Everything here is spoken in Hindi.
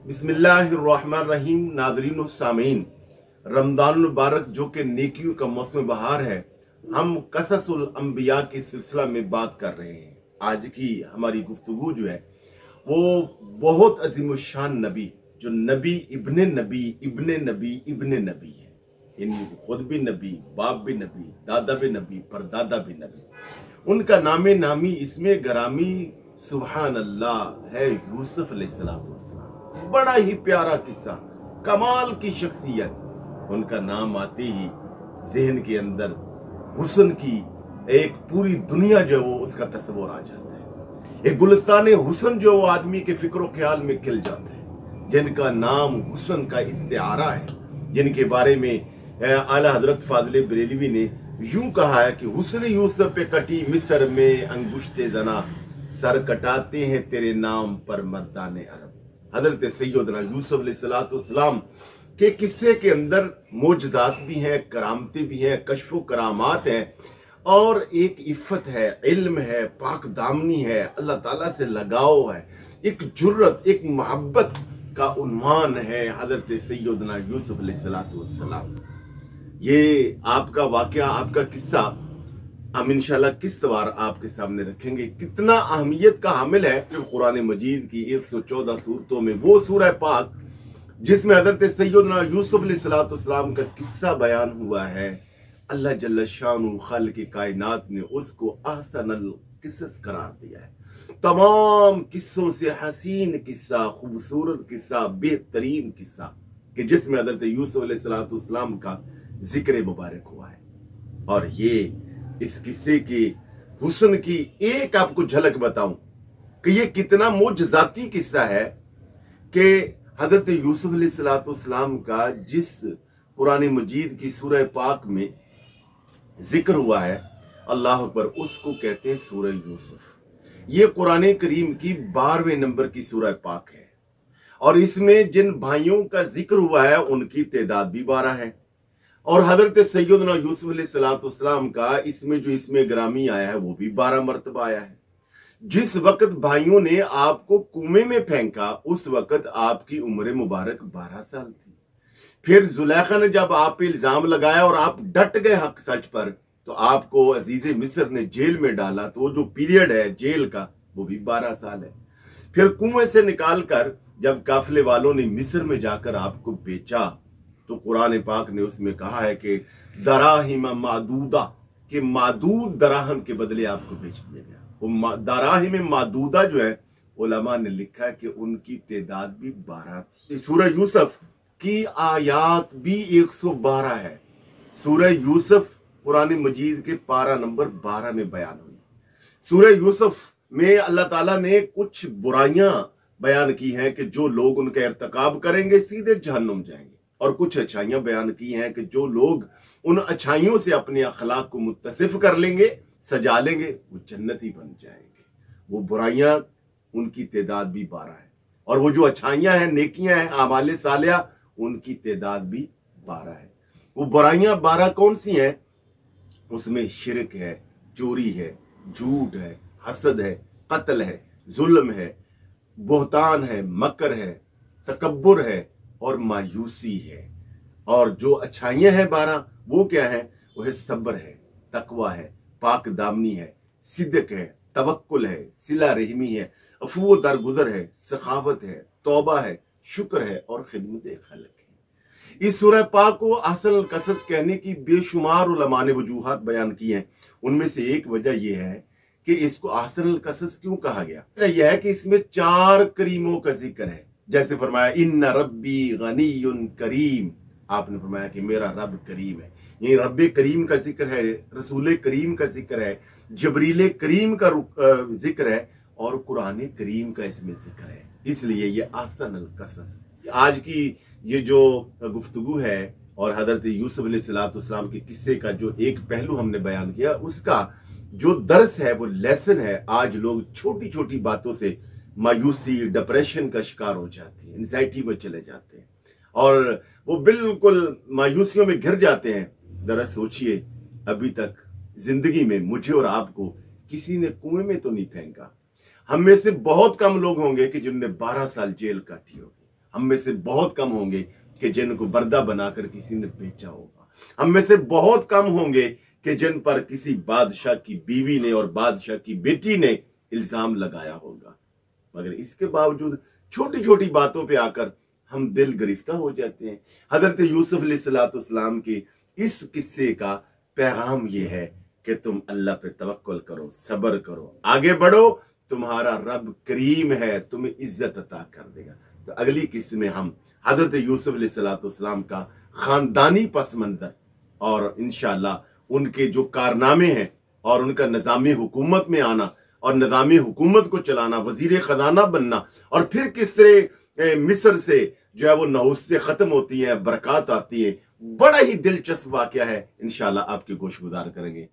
बिस्मिल्लाहिर्रहमानिर्रहीम। नाज़रीन व सामीन, रमज़ान मुबारक जो कि नेकियों का मौसम बहार है, हम क़ससुल अंबिया के सिलसिला में बात कर रहे हैं। आज की हमारी गुफ्तगू जो है वो बहुत अजीमुशान नबी, जो नबी इब्ने नबी इब्ने नबी इब्ने नबी है, यानी खुद भी नबी, बाप भी नबी, दादा भी नबी, परदादा भी नबी। उनका नामे नामी इसमें गरामी सुभान अल्लाह है यूसुफ अलैहिस्सलाम। बड़ा ही प्यारा किस्सा, कमाल की शख्सियत। उनका नाम आते ही जहन के अंदर हुस्न की एक पूरी दुनिया जो वो उसका तस्वुर आ जाता है। एक गुलिस्तान हुस्न जो वो आदमी के फिक्र ख्याल में खिल जाता है, जिनका नाम हुस्न का इस्तिआरा है, जिनके बारे में आला हजरत फाजिल बरेलवी ने यूं कहा है कि हुस्न यूसुफ पे कटी मिस्र में अंगुश्ते जना, सर कटाते हैं तेरे नाम पर मर्दाने अरब। हजरत सैयदना यूसुफ अलैहिस्सलाम के किस्से के अंदर मोजज़ात भी हैं, करामतें भी हैं, कश्फो करामात हैं, और एक इफ़्फ़त है, इल्म है, पाक दामनी है, अल्लाह ताला से लगाव है, एक जुर्रत, एक मोहब्बत का उन्वान है हजरत सैयदना यूसुफ अलैहिस्सलाम। ये आपका वाक़या, आपका किस्सा हम इंशाल्लाह किस्तवार आपके सामने रखेंगे। कितना अहमियत का हामिल है कुरान मजीद की 114 सूरतों में वो सूरह पाक जिसमें हजरत सैयदना यूसुफ अलैहिस्सलाम का किस्सा बयान हुआ है। अल्लाह जल्ल शानु खालिक कायनात ने उसको अहसनल किस्सस करार दिया है। तमाम किस्सों से हसीन किस्सा, खूबसूरत किस्सा, बेहतरीन किस्सा कि जिसमें हजरत यूसुफ अलैहिस्सलाम का जिक्र मुबारक हुआ है। और ये इस किस्से के हुस्न की एक आपको झलक बताऊं कि ये कितना मोजज़ाती किस्सा है कि हजरत यूसुफ अलैहिस्सलाम का जिस कुरान मजीद की सूरह पाक में जिक्र हुआ है, अल्लाह अकबर, उसको कहते हैं सूरह यूसुफ। ये कुरान करीम की 12वें नंबर की सूरह पाक है और इसमें जिन भाइयों का जिक्र हुआ है उनकी तादाद भी 12 है। और हजरत सैयदना यूसुफ अलैहिस्सलाम का इसमें ग्रामी आया है वो भी 12 मरतबा आया है। जिस वक्त भाइयों ने आपको कुएं में फेंका उस वक्त आपकी उम्र मुबारक 12 साल थी। फिर जुलेखा ने जब आप पे इल्जाम लगाया और आप डट गए हक सच पर, तो आपको अजीज मिस्र ने जेल में डाला, तो जो पीरियड है जेल का वो भी 12 साल है। फिर कुएं से निकाल कर जब काफिले वालों ने मिस्र में जाकर आपको बेचा, तो कुरान पाक ने उसमें कहा है कि दराहिम मादूदा, के मादूद दराहम के बदले आपको बेच दिया गया। वो दराहिम मादूदा जो है, उलमा ने लिखा है कि उनकी तादाद भी 12 थी। सूरह यूसुफ की आयात भी 112 है। सूरह यूसुफ कुरान मजीद के पारा नंबर 12 में बयान हुई। सूरह यूसुफ में अल्लाह ताला ने कुछ बुराइयां बयान की हैं कि जो लोग उनका इर्तिकाब करेंगे सीधे जहन्नुम जाएंगे, और कुछ अच्छाइयां बयान की हैं कि जो लोग उन अच्छाइयों से अपने अखलाक को मुत्तसिफ कर लेंगे, सजा लेंगे, वो जन्नती बन जाएंगे। वो बुराइयां, उनकी तादाद भी 12 है, और वो जो अच्छाइयां हैं, नेकियां हैं, आमाले सालिया, उनकी तादाद भी 12 है। वो बुराइयां 12 कौन सी हैं? उसमें शिरक है, चोरी है, झूठ है, हसद है, कत्ल है, जुल्म है, बोहतान है, मकर है, तकब्बुर है और मायूसी है। और जो अच्छाइयां हैं 12, वो क्या है? वो है सब्र है, तकवा है, पाक दामनी है, सिद्क है, तवक्कुल है, सिला रहमी है, अफू दरगुजर है, सखावत है, तौबा है, शुक्र है और खिदमत खल्क है। इस सूरह पाक को अहसन कसस कहने की बेशुमार उलमा ने वजूहात बयान की हैं। उनमें से एक वजह यह है कि इसको अहसन कसस क्यों कहा गया। यह है कि इसमें 4 करीमों का जिक्र है। जैसे फरमाया इन्ना रब्बी गनीयुन करीम, आपने फरमाया कि मेरा रब करीम है। ये रब करीम का जिक्र है, रसूल करीम का जिक्र है, जबरील करीम का जिक्र है और कुरान करीम का इसमें जिक्र है। इसलिए ये अहसन अल कसस। आज की ये जो गुफ्तगू है और हजरत यूसुफ अलैहिस्सलाम के किस्से का जो एक पहलू हमने बयान किया, उसका जो दर्स है, वो लेसन है। आज लोग छोटी छोटी बातों से मायूसी, डिप्रेशन का शिकार हो जाते हैं, एंजाइटी में चले जाते हैं और वो बिल्कुल मायूसियों में घिर जाते हैं। जरा सोचिए, अभी तक जिंदगी में मुझे और आपको किसी ने कुएं में तो नहीं फेंका। हम में से बहुत कम लोग होंगे कि जिनने 12 साल जेल काटी होगी। हम में से बहुत कम होंगे कि जिनको बर्दा बनाकर किसी ने बेचा होगा। हम में से बहुत कम होंगे कि जिन पर किसी बादशाह की बीवी ने और बादशाह की बेटी ने इल्जाम लगाया होगा। मगर इसके बावजूद छोटी छोटी बातों पे आकर हम दिल गिरफ्तार हो जाते हैं। हजरत यूसुफ अलैहिस्सलाम के इस किस्से का पैगाम ये है कि तुम अल्लाह पे तवक्कुल करो, सब्र करो, आगे बढ़ो, तुम्हारा रब करीम है, तुम्हें इज्जत अता कर देगा। तो अगली किस्से में हम हजरत यूसुफ अलैहिस्सलाम का खानदानी पस मंजर और इंशाअल्लाह उनके जो कारनामे हैं और उनका निज़ामी हुकूमत में आना और निज़ामी हुकूमत को चलाना, वजीर खजाना बनना, और फिर किस तरह मिस्र से जो है वो नहुस्ते खत्म होती हैं, बरकत आती है, बड़ा ही दिलचस्प वाकया है। इंशाअल्लाह आपके गोश गुजार करेंगे।